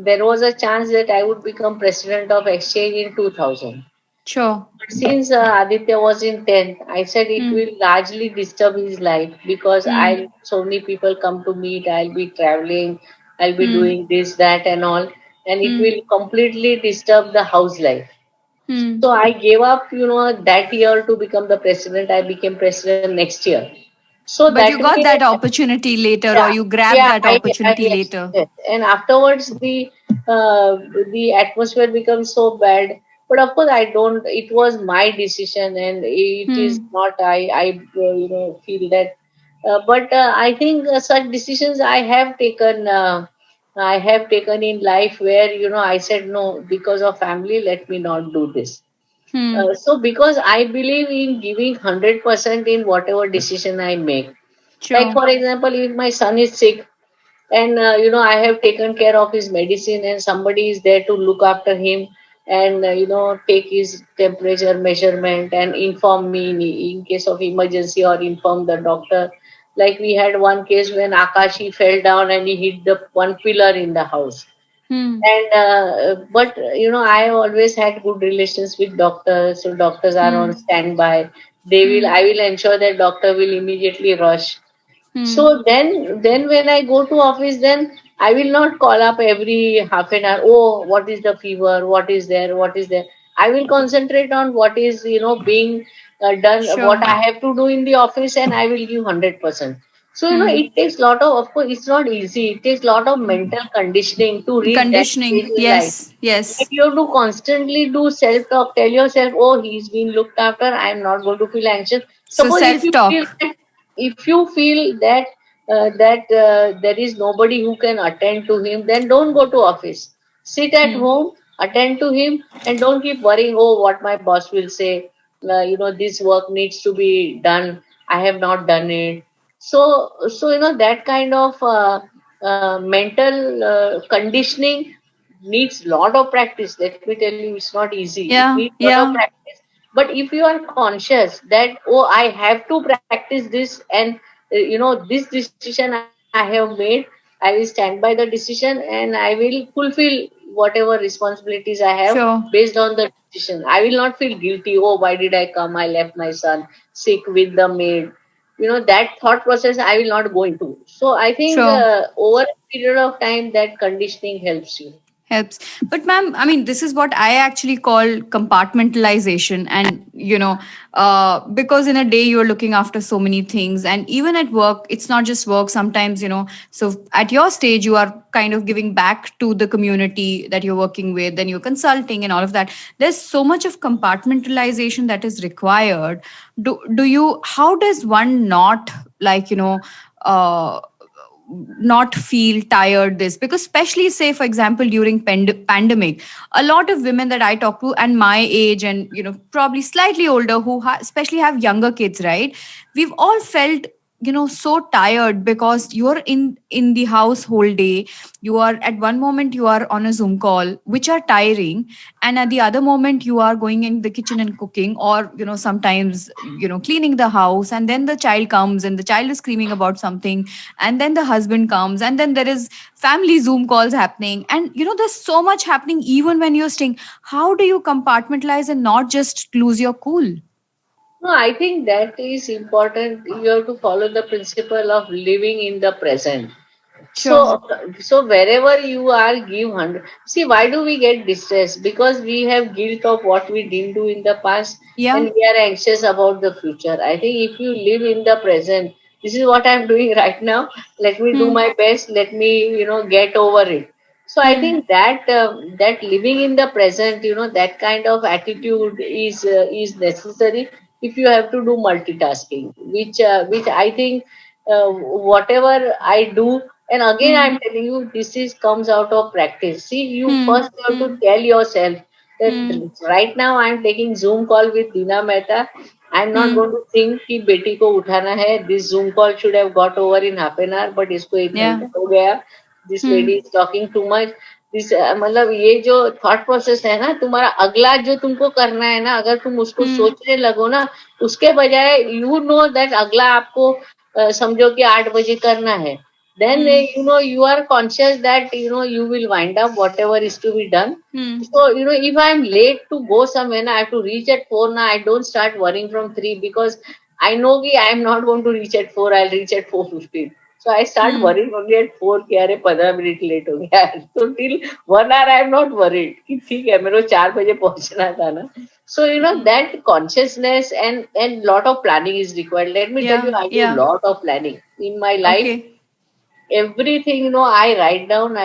there was a chance that I would become president of exchange in 2000. Sure. But since Aditya was in 10th, I said it Hmm. will largely disturb his life because Hmm. so many people come to meet, I'll be traveling, I'll be Hmm. doing this, that, and all, and it Hmm. will completely disturb the house life. Hmm. So I gave up, that year to become the president. I became president next year. So But that you got way, that opportunity later, or yeah, you grabbed yeah, that opportunity yes, later. yes. And afterwards, uh, the atmosphere becomes so bad. But of course, I don't. It was my decision, and it is Hmm. not. I feel that. But I think such decisions I have taken. I have taken in life where I said no because of family. Let me not do this. Hmm. So because I believe in giving 100% in whatever decision I make. Like Sure. for example, if my son is sick and I have taken care of his medicine and somebody is there to look after him and take his temperature measurement and inform me in case of emergency or inform the doctor. Like we had one case when Akashi fell down and he hit the one pillar in the house. Hmm. And but I always had good relations with doctors, so doctors are on Hmm. standby. They will Hmm. I will ensure that doctor will immediately rush. Hmm. So then when I go to office, then I will not call up every half an hour. Oh, what is the fever? What is there? What is there? I will concentrate on what is being done, what Sure. I have to do in the office, and I will give 100%. So Hmm. it takes lot of course, it's not easy. It takes lot of mental conditioning to reach that stage Conditioning. in life. Yes. And Yes. you have to constantly do self talk. Tell yourself, oh, he's been looked after. I'm not going to feel anxious. So Suppose if self you feel talk. that there is nobody who can attend to him, then don't go to office. Sit at Hmm. home, attend to him, and don't keep worrying. Oh, what my boss will say. This work needs to be done. I have not done it. So that kind of mental conditioning needs lot of practice. Let me tell you, it's not easy. It Yeah. needs lot of Yeah. practice. But if you are conscious that, oh, I have to practice this, and this decision I have made, I will stand by the decision and I will fulfill whatever responsibilities I have Sure. based on the decision. I will not feel guilty. Oh, why did I come? I left my son sick with the maid. That thought process I will not go into. So I think Sure. over a period of time that conditioning helps you. Helps. But ma'am, I mean, this is what I actually call compartmentalization. And because in a day you're looking after so many things, and even at work, it's not just work. Sometimes, so at your stage you are kind of giving back to the community that you're working with, and you're consulting and all of that. There's so much of compartmentalization that is required. Do you, how does one not, like, uh not feel tired this, because especially say for example during pandemic, a lot of women that I talk to and my age, and probably slightly older, who especially have younger kids, right? We've all felt so tired because you're in the house whole day. You are at one moment you are on a Zoom call, which are tiring, and at the other moment you are going in the kitchen and cooking, or sometimes cleaning the house, and then the child comes and the child is screaming about something, and then the husband comes, and then there is family Zoom calls happening, and there's so much happening even when you're staying. How do you compartmentalize and not just lose your cool? No, I think that is important. You have to follow the principle of living in the present. Sure. So wherever you are, give 100. See, why do we get distressed? Because we have guilt of what we didn't do in the past, Yeah. and we are anxious about the future. I think if you live in the present, this is what I'm doing right now. Let me do Hmm. my best. Let me, get over it. So I Hmm. think that living in the present, that kind of attitude is necessary if you have to do multitasking, which I think whatever I do, and again Hmm. I'm telling you, this is comes out of practice. See, you Hmm. first have to Hmm. tell yourself Hmm. that right now I'm taking Zoom call with Dina Mehta. I'm not Hmm. going to think कि बेटी को उठाना है. This Zoom call should have got over in half an hour, but इसको 1 घंटा Yeah. हो गया. This Hmm. lady is talking too much. This मतलब ये जो थॉट प्रोसेस है ना, तुम्हारा अगला जो तुमको करना है ना, अगर तुम उसको Hmm. सोचने लगो ना, उसके बजाय यू नो दैट अगला आपको समझो कि 8 बजे करना है, then Hmm. you are conscious that you will wind up whatever is to be done. Hmm. So if I'm late to go somewhere, I have to reach at 4 now. I don't start worrying from 3 because I know कि I am not going to reach at 4. I'll reach at 4:15. So I start Hmm. worrying only at 4 कि अरे 15 minute late हो गया. So till 1 hour I am not worried कि ठीक है मेरे को 4 बजे पहुंचना था ना. So Hmm. that consciousness and lot of planning is required. Let me tell you, Yeah. I do Yeah. lot of planning in my life. Okay. Everything, I write down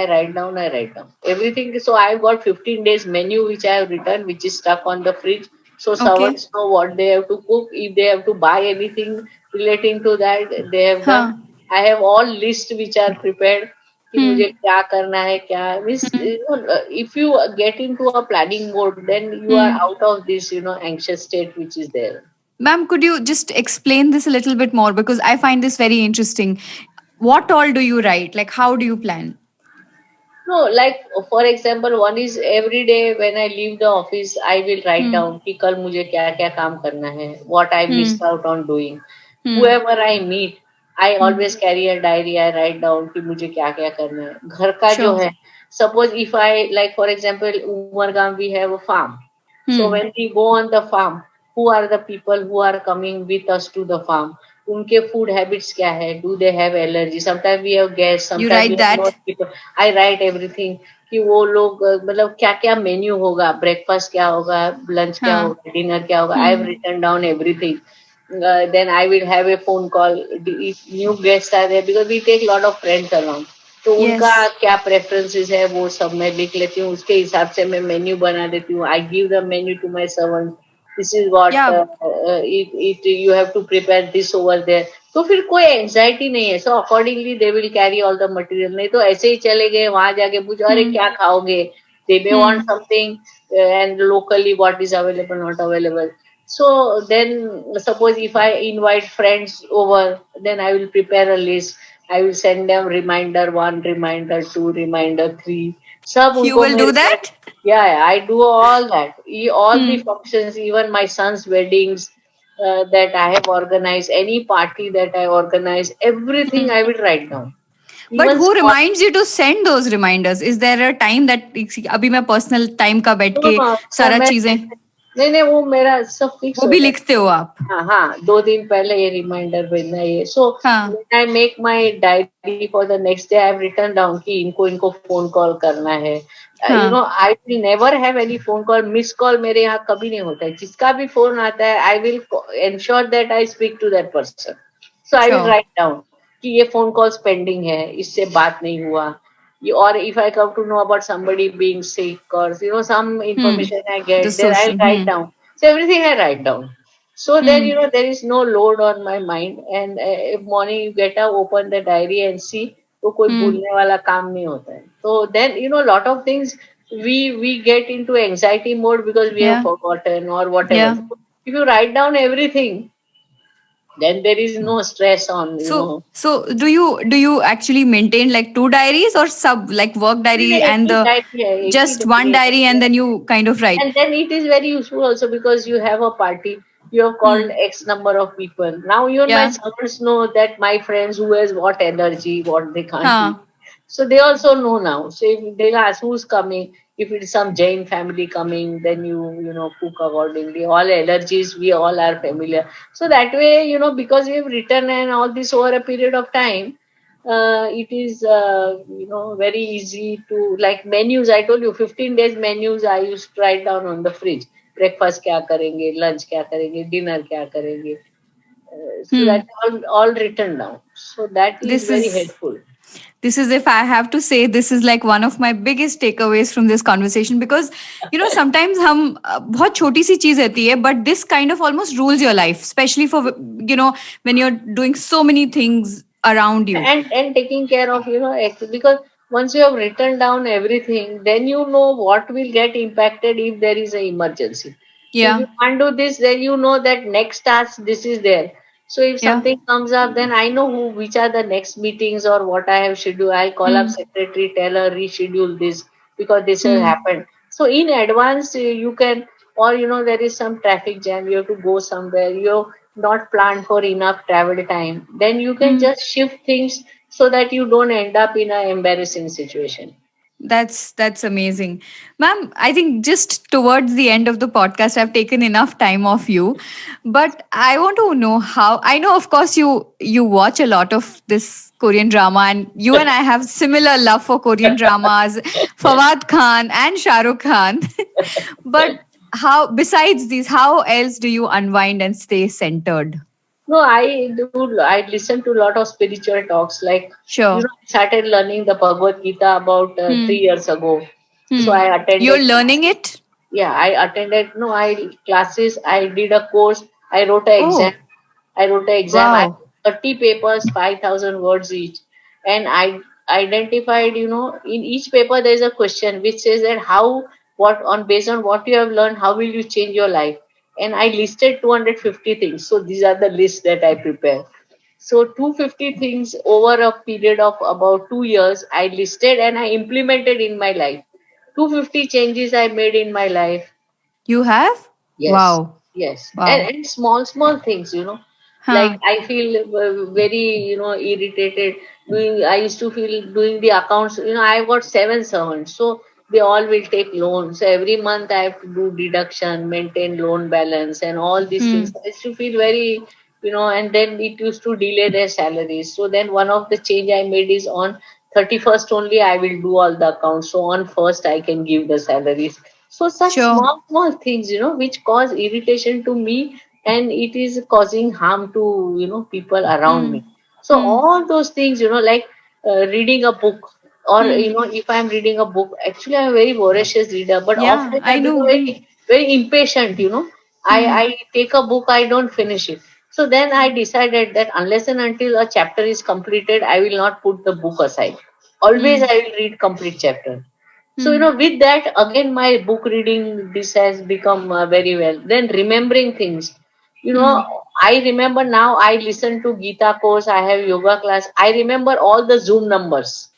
everything. So I've got 15 days menu which I have written, which is stuck on the fridge. So Okay. servants know what they have to cook. If they have to buy anything relating to that, they have done. Huh. I have all lists which are prepared कि Hmm. मुझे क्या करना है क्या means, Hmm. if you get into a planning mode, then you are Hmm. out of this anxious state which is there. Ma'am, could you just explain this a little bit more because I find this very interesting. What all do you write? Like, how do you plan? No, like for example, one is every day when I leave the office, I will write Hmm. down कि कल मुझे क्या क्या काम करना है, what I Hmm. missed out on doing. Hmm. Whoever I meet, I Hmm. always carry a diary. I write down कि मुझे क्या क्या करना है. घर का जो Sure. है, suppose if I like for example, Umargam we have a farm. So Hmm. when we go on the farm, who are the people who are coming with us to the farm? उनके food habits क्या है, do they have allergy, sometime we have guest, You sometime we write have not that? People. I write everything कि वो लोग मतलब क्या क्या menu होगा, ब्रेकफास्ट क्या होगा, लंच क्या Huh. होगा, डिनर क्या होगा. I have Hmm. Written down everything. Then I will have a phone call if new guests are there because we take lot of friends along. तो उनका Yes. क्या प्रेफरेंसेस है वो सब मैं लिख लेती हूँ, उसके हिसाब से मैं मेन्यू बना देती हूँ. I give the menu to my servant. This is what Yeah. It you have to prepare this over there. तो फिर कोई एंजाइटी नहीं है. So accordingly they will carry all the material. नहीं तो ऐसे ही चले गए वहां जाके पूछो अरे Hmm. क्या खाओगे, they may want Hmm. Something and locally what is available not available. So then suppose if I invite friends over, then I will prepare a list. I will send them reminder 1, reminder 2, reminder 3. सब You उनको will मैं do remind. that? Yeah, I do all that. All the Hmm. functions, even my son's weddings that I have organized, any party that I organize, everything Hmm. I will write down. But Even who small. reminds you to send those reminders? Is there a time that अभी मैं personal time का बैठ के तो सारा मैं चीजें नहीं नहीं वो मेरा सब फिक्स वो हो भी जाता लिखते हो आप? है. हाँ हाँ, 2 दिन पहले ये रिमाइंडर भेजना है ये. सो हाँ. When I make my diary for the next day, I have written down कि इनको इनको फोन कॉल करना है. हाँ. I will never have any phone call. Miss call मेरे यहाँ कभी नहीं होता है. जिसका भी फोन आता है I will ensure that I speak to that person. So I will Sure. Write down कि ये फोन कॉल्स पेंडिंग है, इससे बात नहीं हुआ. Or if I come to know about somebody being sick or some Hmm. information I The get, then I'll social. write Hmm. down. So everything I write down. So then Hmm. there is no load on my mind. And if morning you get up, open the diary and see, तो कोई Hmm. भूलने वाला काम नहीं होता है. So then lot of things we get into anxiety mode because we have Yeah. forgotten or whatever. Yeah. So if you write down everything, then there is no stress on So do you actually maintain like two diaries or sub like work नहीं diary नहीं, एक and he the diary है, एक ही just one diary diary and है. then you kind of write? And then it is very useful also because you have a party, you have called Hmm. X number of people. Now even my Yeah. servants know that my friends who has what energy, what they can't eat. Huh. So they also know now. So if they'll ask who's coming, if it's some Jain family coming, then you cook accordingly. All allergies, we all are familiar. So that way, because we have written and all this over a period of time, it is very easy to, like menus. I told you 15 days menus I used to write down on the fridge. Breakfast क्या करेंगे, lunch क्या करेंगे, dinner क्या करेंगे. So Hmm. that's all written down. So that is This very is helpful. this is, if I have to say, this is like one of my biggest takeaways from this conversation, because sometimes हम बहुत छोटी सी चीज रहती है, but this kind of almost rules your life, especially for when you're doing so many things around you. And taking care of because once you have written down everything, then you know what will get impacted if there is an emergency. So if Yeah, you can't do this, then you know that next task this is there. So if yeah. something comes up, then I know which are the next meetings or what I have scheduled. I'll call up Hmm. secretary, tell her reschedule this because this has Hmm. happened. So in advance you can, or there is some traffic jam, you have to go somewhere, you not planned for enough travel time, then you can Hmm. just shift things so that you don't end up in an embarrassing situation. That's amazing. Ma'am, I think just towards the end of the podcast, I've taken enough time off you. But I want to know how, I know of course you watch a lot of this Korean drama, and you and I have similar love for Korean dramas, Fawad Khan and Shah Rukh Khan. But how, besides these, how else do you unwind and stay centered? No, I listen to a lot of spiritual talks. Like, Sure. I started learning the Bhagavad Gita about Hmm. 3 years ago. So Hmm. I You're attended learning it? Yeah, I attended, no, I classes, I did a course, I wrote an exam. Oh, I wrote an exam. I wow. wrote 30 papers, 5,000 words each. And I identified, in each paper there is a question which says that based on what you have learned, how will you change your life? And I listed 250 things. So these are the lists that I prepare. So 250 things over a period of about 2 years, I listed and I implemented in my life. 250 changes I made in my life. You have? Yes, Wow. yes, Wow. and small things, like Huh. I feel very irritated doing. I used to feel doing the accounts. I've got 7 servants, so they all will take loans. So every month I have to do deduction, maintain loan balance, and all these things. Hmm. I used to feel very, and then it used to delay their salaries. So then one of the change I made is on 31st only I will do all the accounts. So on first I can give the salaries. So such Sure. small things, which cause irritation to me, and it is causing harm to people around Hmm. me. So Hmm. all those things, like reading a book, or Hmm. if I'm reading a book, actually I'm a very voracious reader, but Yeah, often I I become know. very impatient. Hmm. I take a book, I don't finish it. So then I decided that unless and until a chapter is completed, I will not put the book aside. Always Hmm. I will read complete chapter. So, Hmm. with that, again, my book reading, this has become very well. Then remembering things. Hmm. I remember now, I listen to Gita course, I have yoga class. I remember all the Zoom numbers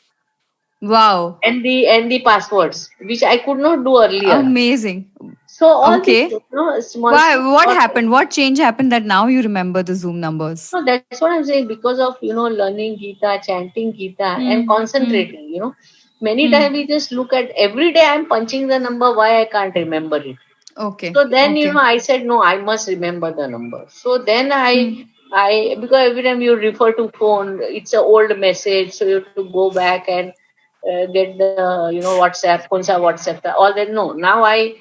Wow. and the passwords, which I could not do earlier. Amazing. So all these, Okay. small, Why? What small. happened? What change happened that now you remember the Zoom numbers? No, that's what I'm saying. Because of learning Gita, chanting Gita, and Hmm. Hmm. concentrating. Many Hmm. times we just look at every day I'm punching the number. Why I can't remember it? Okay. So then, Okay. I said, no, I must remember the number. So then Hmm. because every time you refer to phone, it's an old message. So you have to go back and get the, WhatsApp, konsa WhatsApp, all that. No, now I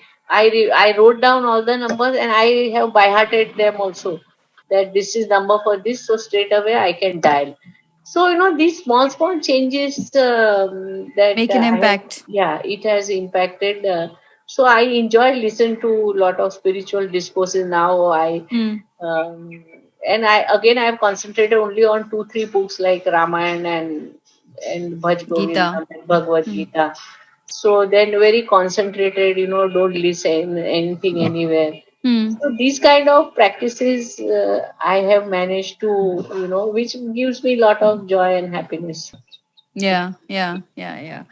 wrote down all the numbers and I have by hearted them also, that this is number for this. So straight away I can dial. So, these small changes that Make an I have, impact. yeah, it has impacted. So I enjoy listen to a lot of spiritual discourses now. Hmm. Um, and I have concentrated only on 2 3 books like Ramayana and Bhaj Gita. Govindam and Bhagavad Hmm. Gita. So then very concentrated, don't listen anything anywhere. Hmm. So these kind of practices I have managed to, which gives me a lot of joy and happiness. Yeah, yeah, yeah, yeah.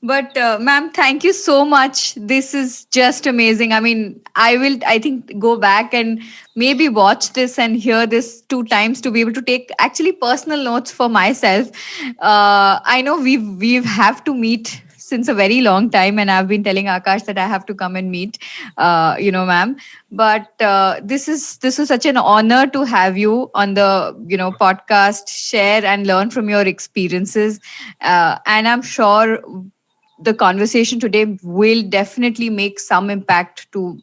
But, ma'am, thank you so much. This is just amazing. I mean, I think, go back and maybe watch this and hear this 2 times to be able to take actually personal notes for myself. I know we have to meet since a very long time, and I've been telling Akash that I have to come and meet, ma'am. But this is such an honor to have you on the podcast, share and learn from your experiences, and I'm sure the conversation today will definitely make some impact to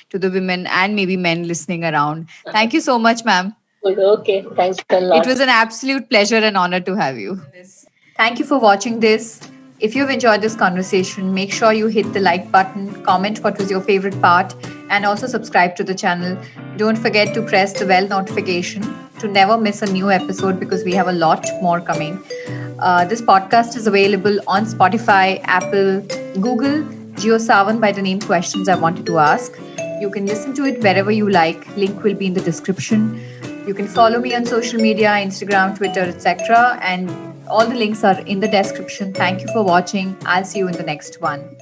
to the women and maybe men listening around. Thank you so much, ma'am. Okay, thanks a It lot. was an absolute pleasure and honor to have you. Thank you for watching this. If you've enjoyed this conversation, make sure you hit the like button, comment what was your favorite part, and also subscribe to the channel. Don't forget to press the bell notification to never miss a new episode, because we have a lot more coming. This podcast is available on Spotify, Apple, Google, JioSaavn by the name Questions I Wanted to Ask. You can listen to it wherever you like. Link will be in the description. You can follow me on social media, Instagram, Twitter, etc. And all the links are in the description. Thank you for watching. I'll see you in the next one.